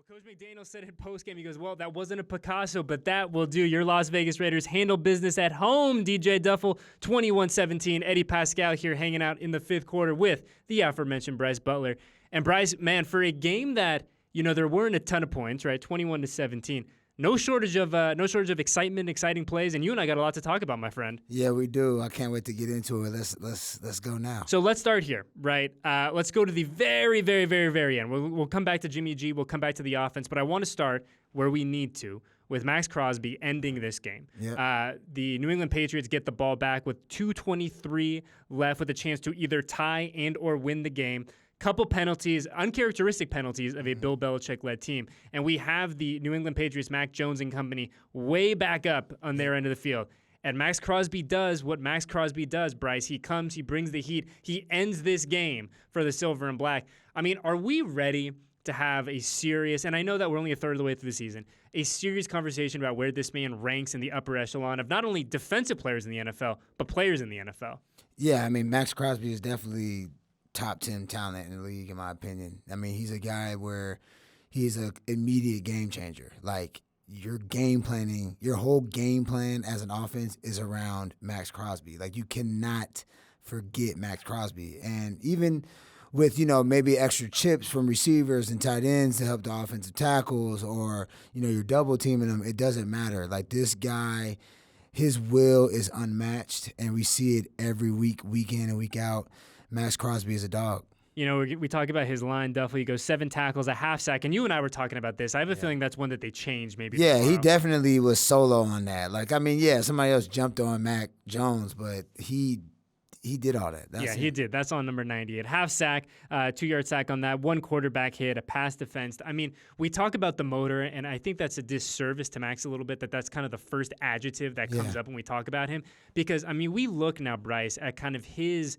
Well, Coach McDaniel said in postgame, he goes, well, that wasn't a Picasso, but that will do. Your Las Vegas Raiders handle business at home. DJ Duffel, 21-17. Eddie Paskal here hanging out in the fifth quarter with the aforementioned Brice Butler. And Brice, man, for a game that, there weren't a ton of points, right? 21-17. No shortage of excitement, exciting plays, and you and I got a lot to talk about, my friend. Yeah, we do. I can't wait to get into it. Let's go now. So let's start here, right? Let's go to the very, very, very, very end. We'll come back to Jimmy G. We'll come back to the offense, but I want to start where we need to with Max Crosby ending this game. Yep. The New England Patriots get the ball back with 2:23 left with a chance to either tie and or win the game. Couple penalties, uncharacteristic penalties of a Bill Belichick-led team. And we have the New England Patriots, Mac Jones and company, way back up on their end of the field. And Max Crosby does what Max Crosby does, Brice. He comes, he brings the heat, he ends this game for the silver and black. I mean, are we ready to have a serious, and I know that we're only a third of the way through the season, a serious conversation about where this man ranks in the upper echelon of not only defensive players in the NFL, but players in the NFL? Yeah, I mean, Max Crosby is definitely top 10 talent in the league, in my opinion. I mean, he's a guy where he's an immediate game changer. Like, your game planning, your whole game plan as an offense is around Max Crosby. Like, you cannot forget Max Crosby. And even with, maybe extra chips from receivers and tight ends to help the offensive tackles or, you're double teaming them, it doesn't matter. Like, this guy, his will is unmatched, and we see it every week, week in and week out. Max Crosby is a dog. We talk about his line, Duffel. He goes 7 tackles, a half sack, and you and I were talking about this. I have a feeling that's one that they changed maybe. Yeah, tomorrow. He definitely was solo on that. Like, I mean, yeah, somebody else jumped on Mac Jones, but he did all that. He did. That's on number 98. Half sack, 2-yard sack on that, 1 quarterback hit, a pass defense. I mean, we talk about the motor, and I think that's a disservice to Max a little bit, that's kind of the first adjective that comes up when we talk about him. Because, I mean, we look now, Brice, at kind of his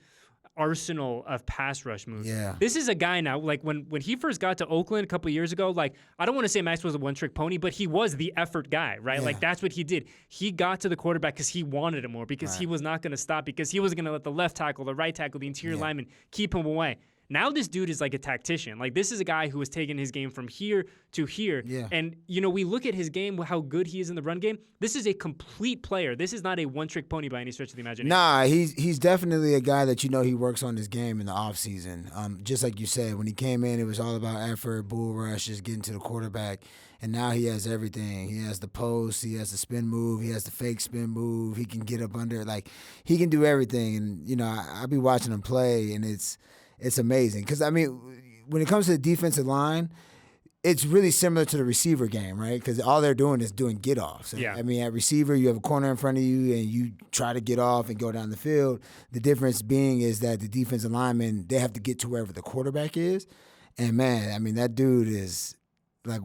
arsenal of pass rush moves. Yeah. This is a guy now, like when he first got to Oakland a couple years ago, like I don't want to say Max was a one-trick pony, but he was the effort guy, right? Yeah. Like that's what he did. He got to the quarterback because he wanted it more, because he was not going to stop, because he wasn't going to let the left tackle, the right tackle, the interior lineman keep him away. Now this dude is like a tactician. Like this is a guy who has taken his game from here to here. Yeah. And, we look at his game, how good he is in the run game. This is a complete player. This is not a one-trick pony by any stretch of the imagination. Nah, he's definitely a guy that he works on his game in the offseason. Just like you said, when he came in, it was all about effort, bull rush, just getting to the quarterback. And now he has everything. He has the post, he has the spin move, he has the fake spin move. He can get up under, like he can do everything. And, I be watching him play, and it's amazing because, I mean, when it comes to the defensive line, it's really similar to the receiver game, right? Because all they're doing is doing get-offs. Yeah. I mean, at receiver, you have a corner in front of you, and you try to get off and go down the field. The difference being is that the defensive linemen, they have to get to wherever the quarterback is. And, man, I mean, that dude is – like,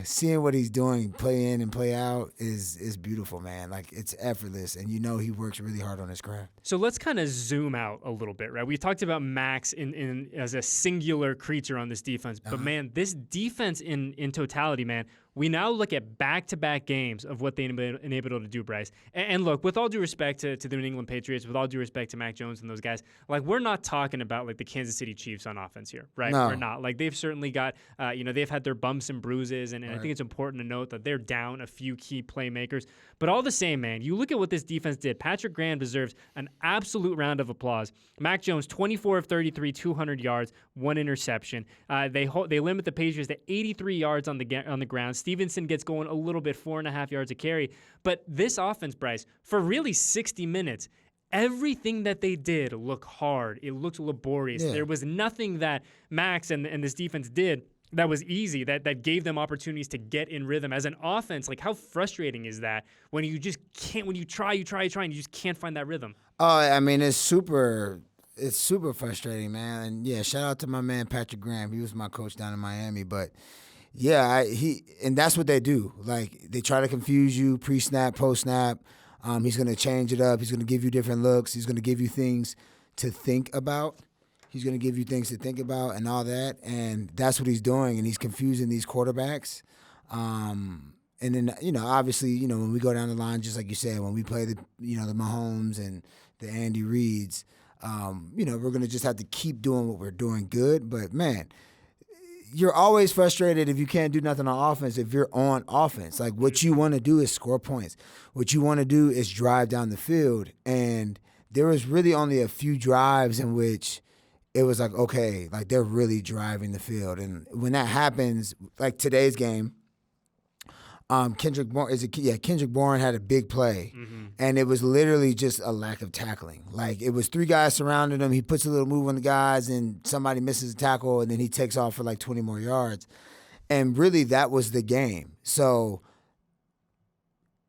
seeing what he's doing, play in and play out, is beautiful, man. Like, it's effortless, and he works really hard on his craft. So let's kind of zoom out a little bit, right? We talked about Max in as a singular creature on this defense, but man, this defense in totality, man, we now look at back-to-back games of what they've been able to do, Brice. And look, with all due respect to the New England Patriots, with all due respect to Mac Jones and those guys, like we're not talking about like the Kansas City Chiefs on offense here, right? No. We're not. Like they've certainly got, they've had their bumps and bruises, and I think it's important to note that they're down a few key playmakers. But all the same, man, you look at what this defense did. Patrick Graham deserves an absolute round of applause. Mac Jones, 24 of 33, 200 yards, 1 interception. They limit the Patriots to 83 yards on the ground. Stevenson gets going a little bit, 4.5 yards a carry. But this offense, Brice, for really 60 minutes, everything that they did looked hard. It looked laborious. Yeah. There was nothing that Max and this defense did that was easy, that gave them opportunities to get in rhythm. As an offense, like how frustrating is that when you just can't, when you try, and you just can't find that rhythm? Oh, I mean, it's super frustrating, man. And yeah, shout out to my man Patrick Graham. He was my coach down in Miami, but yeah, and that's what they do. Like they try to confuse you pre-snap, post-snap. He's going to change it up. He's going to give you different looks. He's going to give you things to think about. And all that. And that's what he's doing. And he's confusing these quarterbacks. And then, obviously, when we go down the line, just like you said, when we play the Mahomes and the Andy Reids, we're going to just have to keep doing what we're doing good. But, man, you're always frustrated if you can't do nothing on offense if you're on offense. Like, what you want to do is score points. What you want to do is drive down the field. And there was really only a few drives in which it was like, okay, like they're really driving the field. And when that happens, like today's game, Kendrick Bourne had a big play, and it was literally just a lack of tackling. Like, it was 3 guys surrounding him. He puts a little move on the guys, and somebody misses a tackle, and then he takes off for like 20 more yards. And really, that was the game. So,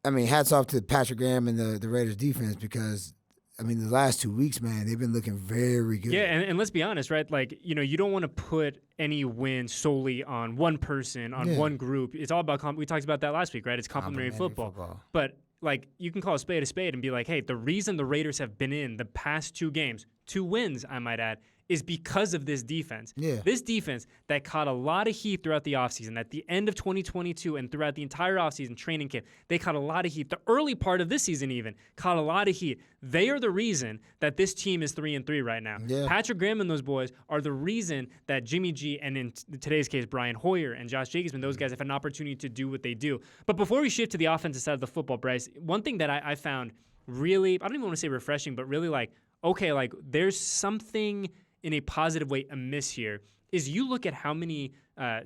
I mean, hats off to Patrick Graham and the Raiders defense, because I mean, the last 2 weeks, man, they've been looking very good. Yeah, and let's be honest, right? Like, you don't want to put any win solely on one person, on one group. It's all about we talked about that last week, right? It's complementary football. But, like, you can call a spade and be like, hey, the reason the Raiders have been in the past 2 games, 2 wins, I might add, is because of this defense. Yeah. This defense that caught a lot of heat throughout the offseason, at the end of 2022 and throughout the entire offseason training camp, they caught a lot of heat. The early part of this season even caught a lot of heat. They are the reason that this team is 3-3 right now. Yeah. Patrick Graham and those boys are the reason that Jimmy G and in today's case, Brian Hoyer and Josh Jacobs, those guys have an opportunity to do what they do. But before we shift to the offensive side of the football, Brice, one thing that I found really, I don't even want to say refreshing, but really like, okay, like there's something in a positive way amiss here, is you look at how many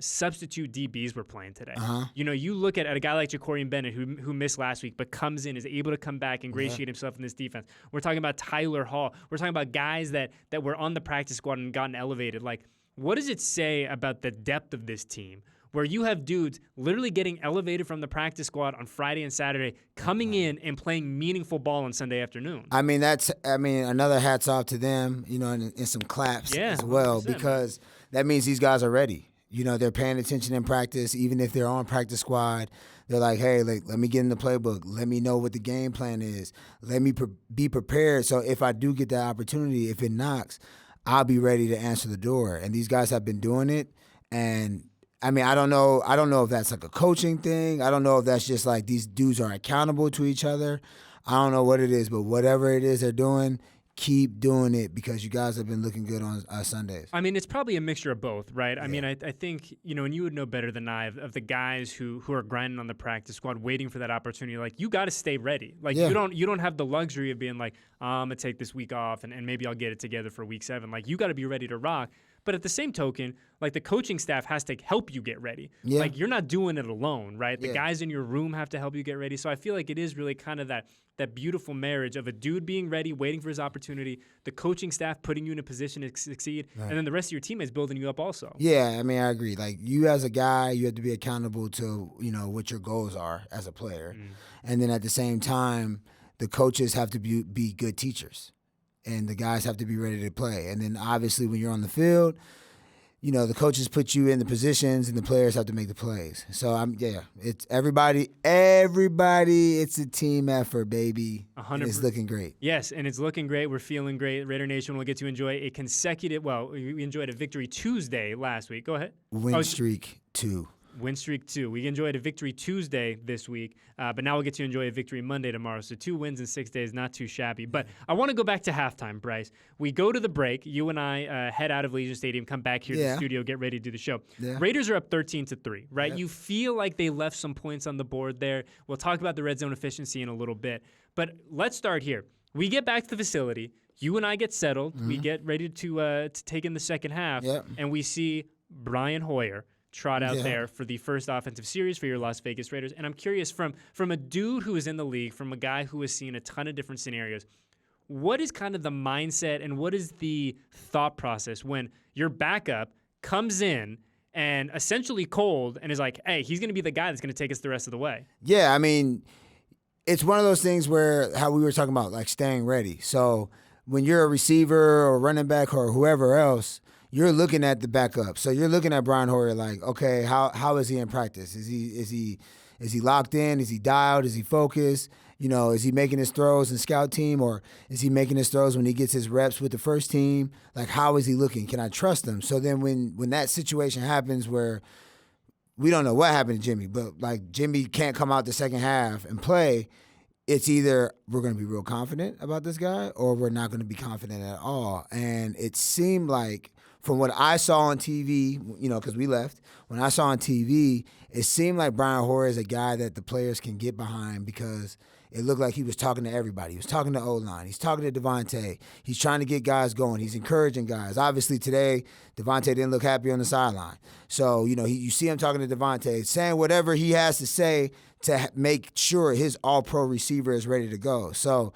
substitute DBs we're playing today. You look at a guy like Jacorian Bennett who missed last week but comes in, is able to come back, ingratiate himself in this defense. We're talking about Tyler Hall. We're talking about guys that were on the practice squad and gotten elevated. Like, what does it say about the depth of this team, where you have dudes literally getting elevated from the practice squad on Friday and Saturday, coming in and playing meaningful ball on Sunday afternoon? I mean, another hats off to them, and some claps as well, because that means these guys are ready. They're paying attention in practice, even if they're on practice squad. They're like, hey, let me get in the playbook. Let me know what the game plan is. Let me be prepared. So if I do get that opportunity, if it knocks, I'll be ready to answer the door. And these guys have been doing it. And I mean, I don't know if that's like a coaching thing. I don't know if that's just like these dudes are accountable to each other. I don't know what it is, but whatever it is they're doing, keep doing it, because you guys have been looking good on Sundays. I mean, it's probably a mixture of both, right? I mean, I think, and you would know better than I, of the guys who are grinding on the practice squad, waiting for that opportunity. Like, you got to stay ready. Like, you don't have the luxury of being like, I'm going to take this week off and maybe I'll get it together for week 7. Like, you got to be ready to rock. But at the same token, like, the coaching staff has to help you get ready. Yeah. Like, you're not doing it alone, right? The guys in your room have to help you get ready. So I feel like it is really kind of that beautiful marriage of a dude being ready, waiting for his opportunity, the coaching staff putting you in a position to succeed, and then the rest of your teammates building you up also. Yeah, I mean, I agree. Like, you as a guy, you have to be accountable to, what your goals are as a player. And then at the same time, the coaches have to be good teachers. And the guys have to be ready to play. And then obviously when you're on the field, the coaches put you in the positions and the players have to make the plays. So it's everybody, it's a team effort, baby. 100%. It's looking great. Yes, and it's looking great. We're feeling great. Raider Nation will get to enjoy a we enjoyed a Victory Tuesday last week. Go ahead. Win streak 2. Win streak 2. We enjoyed a Victory Tuesday this week, but now we'll get to enjoy a Victory Monday tomorrow. So 2 wins in 6 days, not too shabby. But I want to go back to halftime, Brice. We go to the break. You and I head out of Legion Stadium, come back here to the studio, get ready to do the show. Yeah. Raiders are up 13-3, right? Yep. You feel like they left some points on the board there. We'll talk about the red zone efficiency in a little bit. But let's start here. We get back to the facility. You and I get settled. We get ready to take in the second half, and we see Brian Hoyer trot out there for the first offensive series for your Las Vegas Raiders. And I'm curious, from a dude who is in the league, from a guy who has seen a ton of different scenarios, what is kind of the mindset and what is the thought process when your backup comes in and essentially cold and is like, hey, he's going to be the guy that's going to take us the rest of the way? Yeah, I mean, it's one of those things where, how we were talking about, like staying ready. So when you're a receiver or running back or whoever else, you're looking at the backup. So you're looking at Brian Hoyer like, okay, how is he in practice? Is he locked in? Is he dialed? Is he focused? Is he making his throws in scout team, or is he making his throws when he gets his reps with the first team? Like, how is he looking? Can I trust him? So then when that situation happens where we don't know what happened to Jimmy, but like Jimmy can't come out the second half and play, it's either we're going to be real confident about this guy or we're not going to be confident at all. And it seemed like from what I saw on TV, because we left, when I saw on TV, it seemed like Brian Hoyer is a guy that the players can get behind because it looked like he was talking to everybody. He was talking to O-line. He's talking to Devontae. He's trying to get guys going. He's encouraging guys. Obviously, today, Devontae didn't look happy on the sideline. So, you see him talking to Devontae, saying whatever he has to say to make sure his all-pro receiver is ready to go. So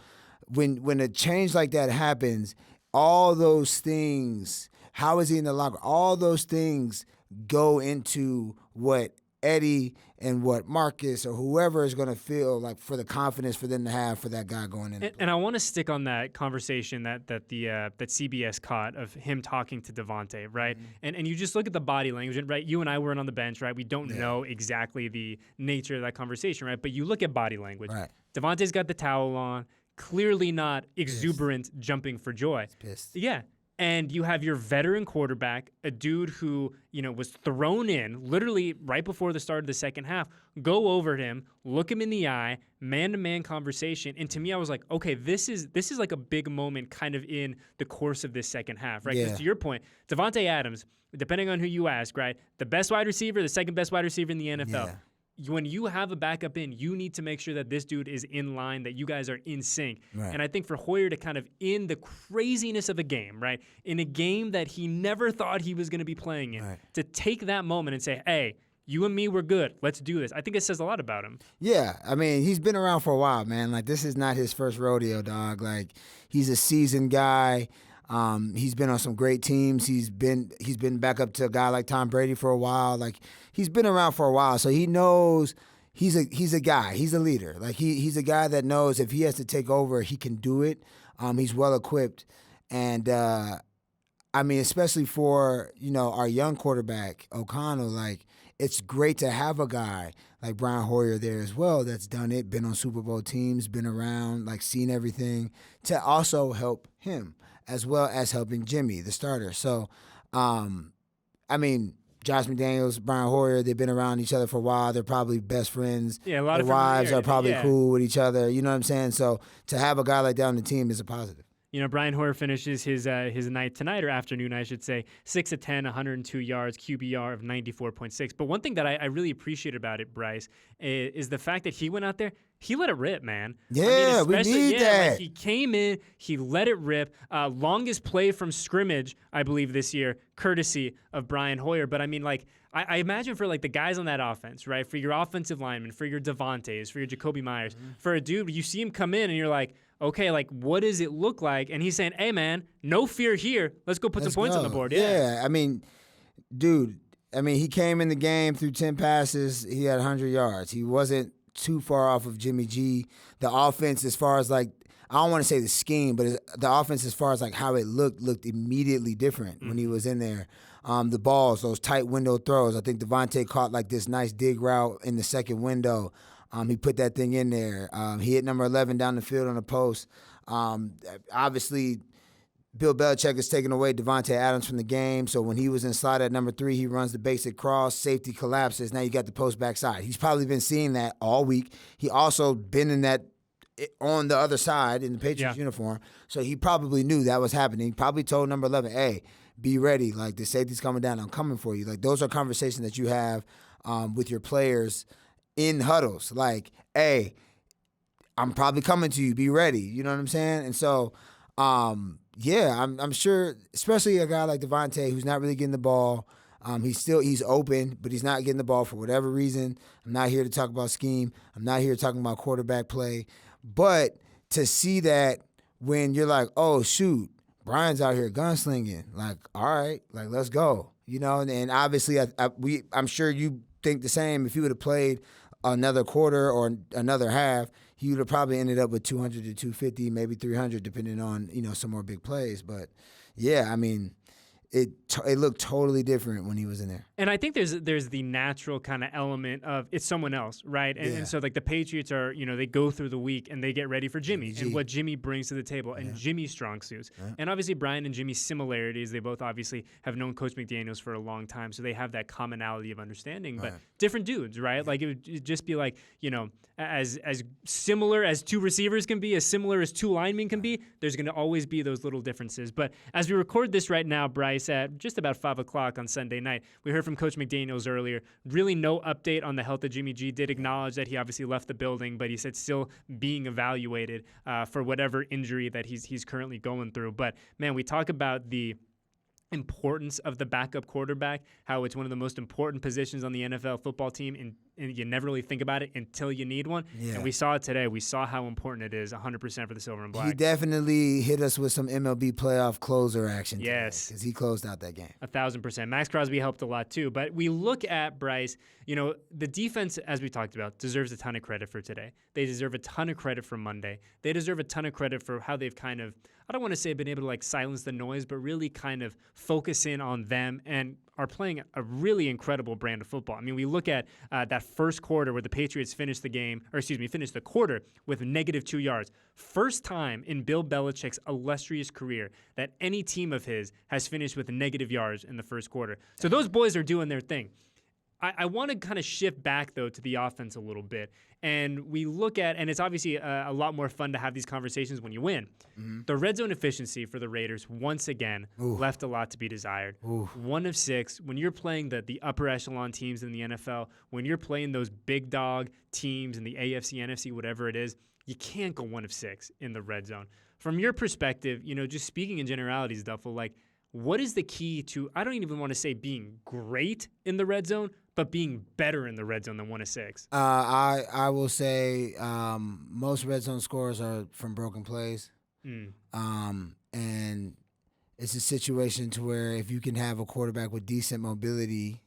when a change like that happens, all those things, how is he in the locker? All those things go into what Eddie and what Marcus or whoever is going to feel like for the confidence for them to have for that guy going in. And I want to stick on that conversation that CBS caught of him talking to Devontae, right? Mm-hmm. And you just look at the body language, and right, you and I weren't on the bench, right? We don't know exactly the nature of that conversation, right? But you look at body language. Right. Devontae's got the towel on, clearly not exuberant, jumping for joy. He's pissed. Yeah. And you have your veteran quarterback, a dude who, was thrown in literally right before the start of the second half, go over to him, look him in the eye, man-to-man conversation. And to me, I was like, okay, this is like a big moment kind of in the course of this second half, right? Because to your point, Davante Adams, depending on who you ask, right, the best wide receiver, the second best wide receiver in the NFL. Yeah. When you have a backup in, you need to make sure that this dude is in line, that you guys are in sync. Right. And I think for Hoyer to kind of, in the craziness of a game, right, in a game that he never thought he was going to be playing in, to take that moment and say, hey, you and me, we're good. Let's do this. I think it says a lot about him. Yeah. I mean, he's been around for a while, man. Like, this is not his first rodeo, dog. Like, he's a seasoned guy. He's been on some great teams. He's been back up to a guy like Tom Brady for a while. Like, he's been around for a while, so he knows he's a guy. He's a leader. Like, he's a guy that knows if he has to take over, he can do it. He's well equipped, and I mean, especially for our young quarterback O'Connell. Like, it's great to have a guy like Brian Hoyer there as well that's done it, been on Super Bowl teams, been around, like, seen everything, to also help him, as well as helping Jimmy, the starter. So, I mean, Josh McDaniels, Brian Hoyer, they've been around each other for a while. They're probably best friends. Yeah, a lot of wives are probably cool with each other. You know what I'm saying? So to have a guy like that on the team is a positive. Brian Hoyer finishes his night tonight, or afternoon, I should say, 6 of 10, 102 yards, QBR of 94.6. But one thing that I really appreciate about it, Brice, is the fact that he went out there, he let it rip, man. Yeah, we need that. Like, he came in, he let it rip. Longest play from scrimmage, I believe, this year, courtesy of Brian Hoyer. But I mean, like, I imagine for like the guys on that offense, right? For your offensive linemen, for your Devontaes, for your Jacoby Myers, for a dude, you see him come in and you're like, okay, like, what does it look like? And he's saying, hey, man, no fear here. Let's go put some points on the board. Yeah, I mean, dude, he came in the game through 10 passes. He had 100 yards. He wasn't too far off of Jimmy G. The offense, as far as, like, I don't want to say the scheme, but the offense, as far as, like, how it looked immediately different when he was in there. The balls, those tight window throws. I think Devontae caught, like, this nice dig route in the second window. He put that thing in there. He hit number 11 down the field on the post. Obviously, Bill Belichick has taken away Davante Adams from the game, so when he was inside at number 3, he runs the basic cross, safety collapses. Now you got the post backside. He's probably been seeing that all week. He also been in that on the other side in the Patriots uniform, so he probably knew that was happening. He probably told number 11, hey, be ready. Like, the safety's coming down. I'm coming for you. Like, those are conversations that you have with your players in huddles. Like, hey, I'm probably coming to you. Be ready. You know what I'm saying? And so, I'm sure, especially a guy like Devontae who's not really getting the ball. He's open, but he's not getting the ball for whatever reason. I'm not here to talk about scheme. I'm not here talking about quarterback play. But to see that when you're like, oh, shoot, Brian's out here gunslinging, like, all right, like, let's go. And obviously I'm sure you think the same. If he would have played another quarter or another half, he would have probably ended up with 200 to 250, maybe 300, depending on, some more big plays. But, yeah, I mean, it looked totally different when he was in there. And I think there's the natural kind of element of it's someone else, right? And so, like, the Patriots are, they go through the week and they get ready for Jimmy and what Jimmy brings to the table and Jimmy's strong suits. And obviously Brian and Jimmy's similarities, they both obviously have known Coach McDaniels for a long time, so they have that commonality of understanding. But different dudes, right? Like, it would just be like, as similar as two receivers can be, as similar as two linemen can be, there's going to always be those little differences. But as we record this right now, Brice, Brice at just about 5 o'clock on Sunday night. We heard from Coach McDaniels earlier. Really no update on the health of Jimmy G. Did acknowledge that he obviously left the building, but he said still being evaluated for whatever injury that he's currently going through. But, man, we talk about the importance of the backup quarterback, how it's one of the most important positions on the NFL football team, and you never really think about it until you need one. Yeah. And we saw it today. We saw how important it is 100% for the Silver and Black. He definitely hit us with some MLB playoff closer action. Yes. Because he closed out that game. 1,000%. Max Crosby helped a lot too. But we look at Brice, the defense, as we talked about, deserves a ton of credit for today. They deserve a ton of credit for Monday. They deserve a ton of credit for how they've kind of, I don't want to say been able to silence the noise, but really kind of focus in on them and are playing a really incredible brand of football. I mean, we look at that first quarter where the Patriots finished the quarter with -2 yards. First time in Bill Belichick's illustrious career that any team of his has finished with negative yards in the first quarter. So those boys are doing their thing. I want to kind of shift back, though, to the offense a little bit. And we look at, and it's obviously a lot more fun to have these conversations when you win. Mm-hmm. The red zone efficiency for the Raiders, once again, left a lot to be desired. 1 of 6. When you're playing the upper echelon teams in the NFL, when you're playing those big dog teams in the AFC, NFC, whatever it is, you can't go 1 of 6 in the red zone. From your perspective, just speaking in generalities, Duffel, what is the key to, I don't even want to say being great in the red zone, but being better in the red zone than 1 of 6? I will say most red zone scores are from broken plays. And it's a situation to where if you can have a quarterback with decent mobility,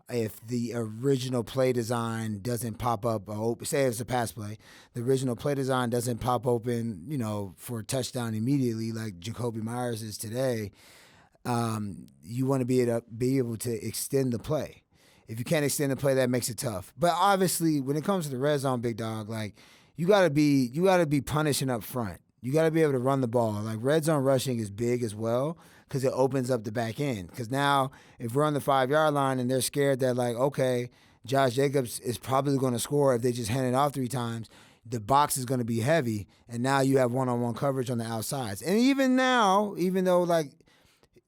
if the original play design doesn't pop up, say it's a pass play, the original play design doesn't pop open, for a touchdown immediately like Jacoby Myers is today, you want to be able to extend the play. If you can't extend the play, that makes it tough. But obviously, when it comes to the red zone, big dog, you gotta be punishing up front. You gotta be able to run the ball. Red zone rushing is big as well, because it opens up the back end. Because now, if we're on the 5-yard line and they're scared that, okay, Josh Jacobs is probably going to score if they just hand it off 3 times, the box is going to be heavy, and now you have one-on-one coverage on the outsides. And even now,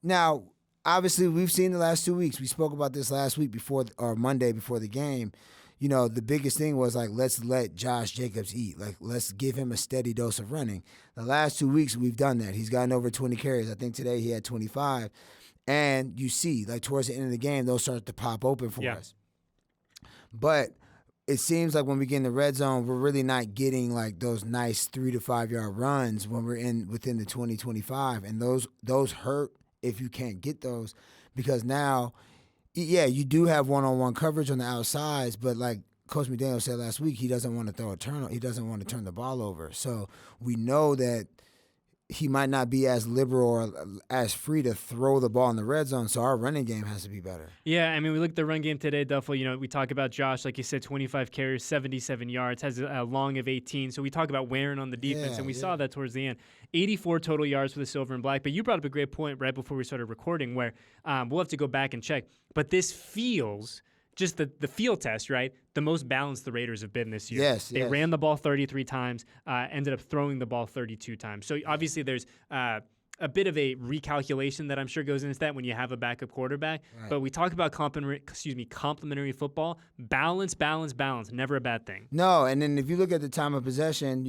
now, obviously, we've seen the last 2 weeks. We spoke about this last week Monday before the game. The biggest thing was, let's let Josh Jacobs eat. Let's give him a steady dose of running. The last 2 weeks, we've done that. He's gotten over 20 carries. I think today he had 25. And you see, towards the end of the game, those start to pop open for us. But it seems like when we get in the red zone, we're really not getting, those nice 3 to 5 yard runs when we're within the 20-25. And those hurt if you can't get those, because now – yeah, you do have one-on-one coverage on the outsides, but like Coach McDaniel said last week, he doesn't want to throw a turn. He doesn't want to turn the ball over. So we know that he might not be as liberal or as free to throw the ball in the red zone. So our running game has to be better. Yeah, I mean, we look at the run game today, Duffel. We talk about Josh, like you said, 25 carries, 77 yards, has a long of 18. So we talk about wearing on the defense, and we saw that towards the end. 84 total yards for the Silver and Black. But you brought up a great point right before we started recording where we'll have to go back and check. But this feels, just the field test, right, the most balanced the Raiders have been this year. Yes, They ran the ball 33 times, ended up throwing the ball 32 times. So obviously there's a bit of a recalculation that I'm sure goes into that when you have a backup quarterback. Right. But we talk about complementary football. Balance, never a bad thing. No, and then if you look at the time of possession,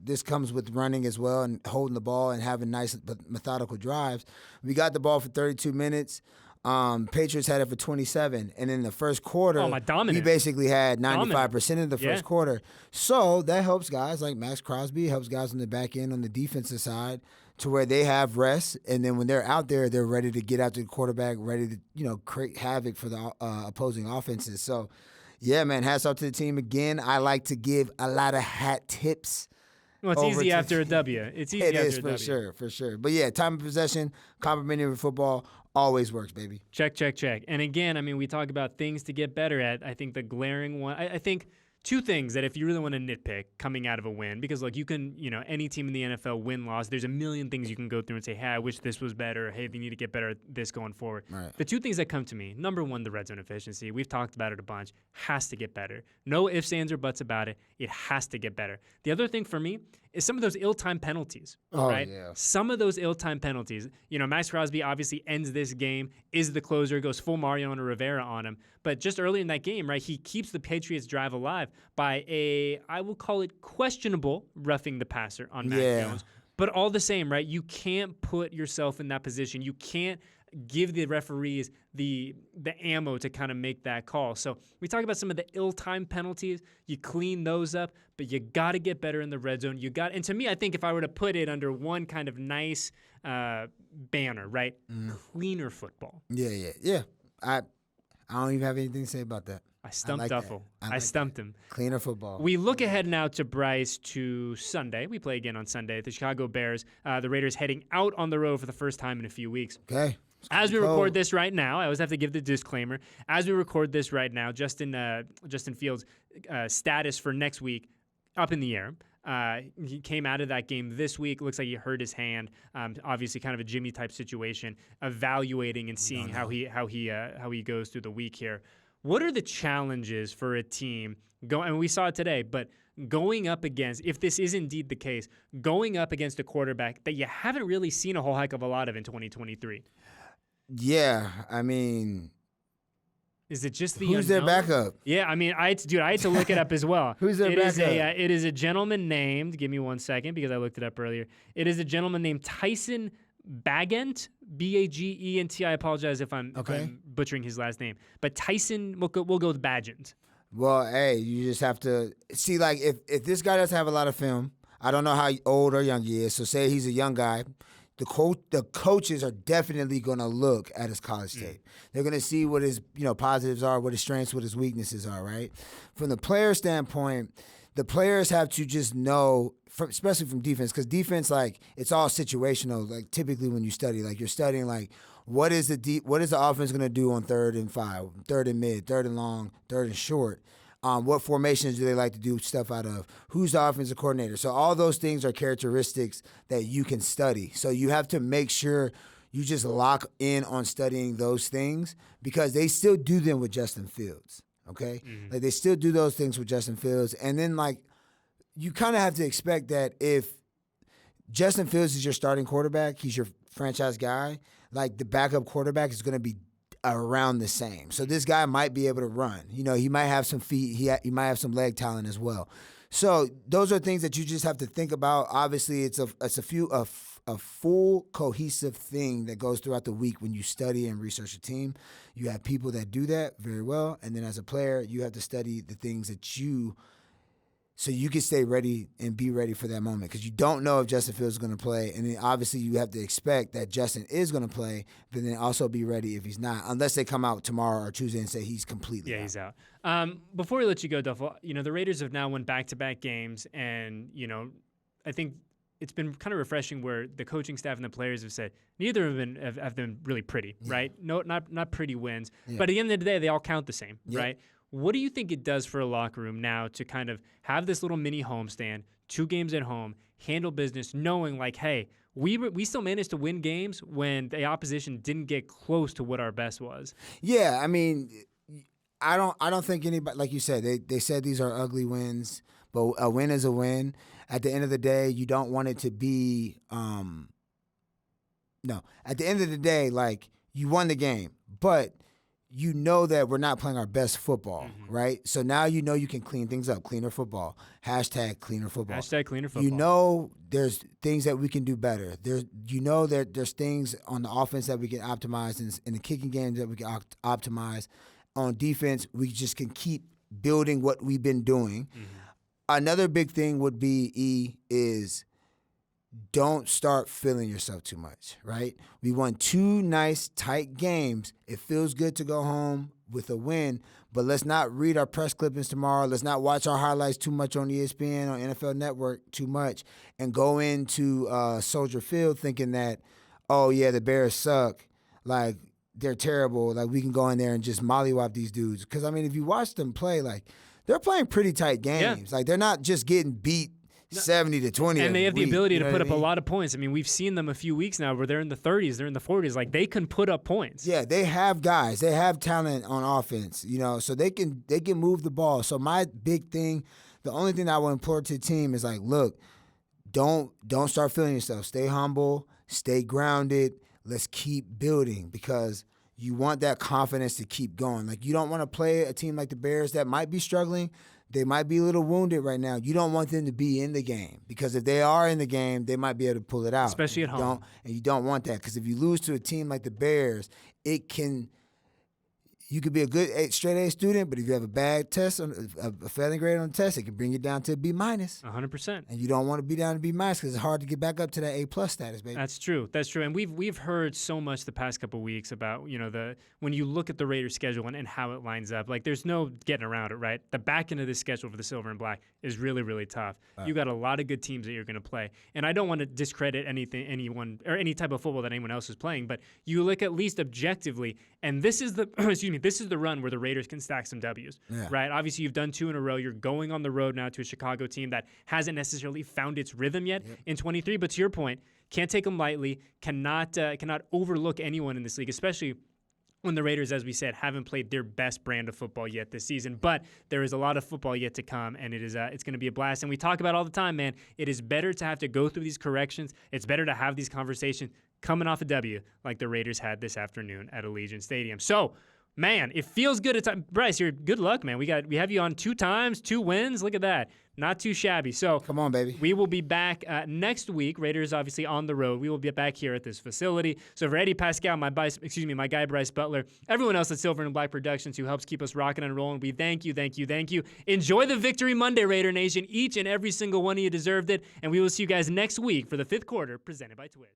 this comes with running as well and holding the ball and having nice but methodical drives. We got the ball for 32 minutes. Patriots had it for 27, and in the first quarter, we basically had 95% of the first quarter. So that helps guys like Max Crosby, helps guys on the back end on the defensive side to where they have rest, and then when they're out there, they're ready to get after the quarterback, ready to create havoc for the opposing offenses. So, yeah, man, hats off to the team again. I like to give a lot of hat tips. Well, it's easy after a W. It's easy after a W. It is, for sure. But, yeah, time of possession, complementary football always works, baby. Check. And, again, I mean, we talk about things to get better at. I think the glaring one – I think Two things that if you really want to nitpick coming out of a win, because like you can, any team in the NFL win-loss, there's a million things you can go through and say, hey, I wish this was better. Hey, they need to get better at this going forward. Right. The two things that come to me, number one, the red zone efficiency. We've talked about it a bunch. Has to get better. No ifs, ands, or buts about it. It has to get better. The other thing for me is some of those ill-timed penalties, right? Yeah. Some of those ill-timed penalties. Max Crosby obviously ends this game, is the closer, goes full Mariano Rivera on him. But just early in that game, right, he keeps the Patriots drive alive by I will call it questionable roughing the passer on Mac Jones. But all the same, right, you can't put yourself in that position. You can't give the referees the ammo to kind of make that call. So we talk about some of the ill-timed penalties. You clean those up, but you got to get better in the red zone. And to me, I think if I were to put it under one kind of nice banner, right, cleaner football. Yeah. I don't even have anything to say about that. I stumped Duffel. I stumped him. Cleaner football. We look ahead now to Brice to Sunday. We play again on Sunday. The Chicago Bears, the Raiders heading out on the road for the first time in a few weeks. Okay. As we record this right now, I always have to give the disclaimer. As we record this right now, Justin Fields' status for next week up in the air. He came out of that game this week. Looks like he hurt his hand. Obviously, kind of a Jimmy type situation. Evaluating and seeing how he goes through the week here. What are the challenges for a team and we saw it today, but going up against, if this is indeed the case, going up against a quarterback that you haven't really seen a whole heck of a lot of in 2023? Yeah, I mean, is it just the who's unknown? their backup? Yeah, I mean, I had to look it up as well. Who's their backup? It is a gentleman named, give me 1 second because I looked it up earlier. It is a gentleman named Tyson Bagent, Bagent. I apologize if I'm butchering his last name. But Tyson, we'll go with Bagent. Well, hey, you just have to see, like, if this guy doesn't have a lot of film, I don't know how old or young he is, so say he's a young guy, the coaches are definitely going to look at his college tape. They're going to see what his positives are, what his strengths, what his weaknesses are, right? From the player standpoint, the players have to just know, especially from defense, because defense, like, it's all situational. Like, typically when you study, like, you're studying, like, what is the offense going to do on 3rd and 5, 3rd and mid, 3rd and long, 3rd and short? What formations do they like to do stuff out of? Who's the offensive coordinator? So all those things are characteristics that you can study. So you have to make sure you just lock in on studying those things because they still do them with Justin Fields, okay? Mm-hmm. Like, they still do those things with Justin Fields. And then, like, you kind of have to expect that if Justin Fields is your starting quarterback, he's your franchise guy, like, the backup quarterback is going to be around the same. So this guy might be able to run. He might have some feet. He might have some leg talent as well. So those are things that you just have to think about. Obviously, it's a full cohesive thing that goes throughout the week when you study and research a team. You have people that do that very well, and then as a player, you have to study the things that so you can stay ready and be ready for that moment because you don't know if Justin Fields is going to play. And then obviously you have to expect that Justin is going to play, but then also be ready if he's not, unless they come out tomorrow or Tuesday and say he's completely out. He's out. Before we let you go, Duffel, the Raiders have now won back-to-back games, and, I think it's been kind of refreshing where the coaching staff and the players have said neither have been really pretty, right? No, not pretty wins. Yeah. But at the end of the day, they all count the same, right? What do you think it does for a locker room now to kind of have this little mini homestand, 2 games at home, handle business, knowing like, hey, we still managed to win games when the opposition didn't get close to what our best was? Yeah, I mean, I don't think anybody, like you said, they said these are ugly wins, but a win is a win. At the end of the day, you don't want it to be no. At the end of the day, like, you won the game, but you know that we're not playing our best football, right? So now you can clean things up. Cleaner football. # cleaner football. # cleaner football. You know there's things that we can do better. There's things on the offense that we can optimize, in the kicking game that we can optimize. On defense, we just can keep building what we've been doing. Another big thing would be, is don't start feeling yourself too much, right? We won 2 nice, tight games. It feels good to go home with a win, but let's not read our press clippings tomorrow. Let's not watch our highlights too much on ESPN, on NFL Network too much, and go into Soldier Field thinking that, oh, yeah, the Bears suck. Like, they're terrible. Like, we can go in there and just mollywop these dudes. Because, I mean, if you watch them play, like, they're playing pretty tight games. Like, they're not just getting beat 70-20. And they have the ability to put up a a lot of points. I mean, we've seen them a few weeks now where they're in the 30s, they're in the 40s. Like, they can put up points. Yeah, they have guys. They have talent on offense, so they can move the ball. So my big thing, the only thing that I would implore to the team is, like, look, don't start feeling yourself. Stay humble, stay grounded. Let's keep building because you want that confidence to keep going. Like, you don't want to play a team like the Bears that might be struggling. They might be a little wounded right now. You don't want them to be in the game because if they are in the game, they might be able to pull it out. Especially at home. And you don't want that because if you lose to a team like the Bears, you could be a good straight A student, but if you have a bad test, a failing grade on the test, it can bring you down to a B-. 100%. And you don't want to be down to B- because it's hard to get back up to that A+ status, baby. That's true. And we've heard so much the past couple of weeks about, when you look at the Raiders schedule and how it lines up, like there's no getting around it, right? The back end of this schedule for the Silver and Black is really, really tough. You got a lot of good teams that you're going to play. And I don't want to discredit anyone or any type of football that anyone else is playing, but you look at least objectively, and this is the this is the run where the Raiders can stack some W's, right? Obviously, you've done 2 in a row. You're going on the road now to a Chicago team that hasn't necessarily found its rhythm yet in 23. But to your point, can't take them lightly, cannot overlook anyone in this league, especially when the Raiders, as we said, haven't played their best brand of football yet this season. But there is a lot of football yet to come, and it's going to be a blast. And we talk about all the time, man, it is better to have to go through these corrections. It's better to have these conversations coming off a W like the Raiders had this afternoon at Allegiant Stadium. So, man, it feels good. Brice, good luck, man. We have you on 2 times, 2 wins. Look at that. Not too shabby. So come on, baby. We will be back next week. Raiders obviously on the road. We will be back here at this facility. So for Eddie Paskal, my guy Brice Butler, everyone else at Silver and Black Productions who helps keep us rocking and rolling, we thank you. Enjoy the Victory Monday, Raider Nation. Each and every single one of you deserved it. And we will see you guys next week for the 5th quarter presented by Twitch.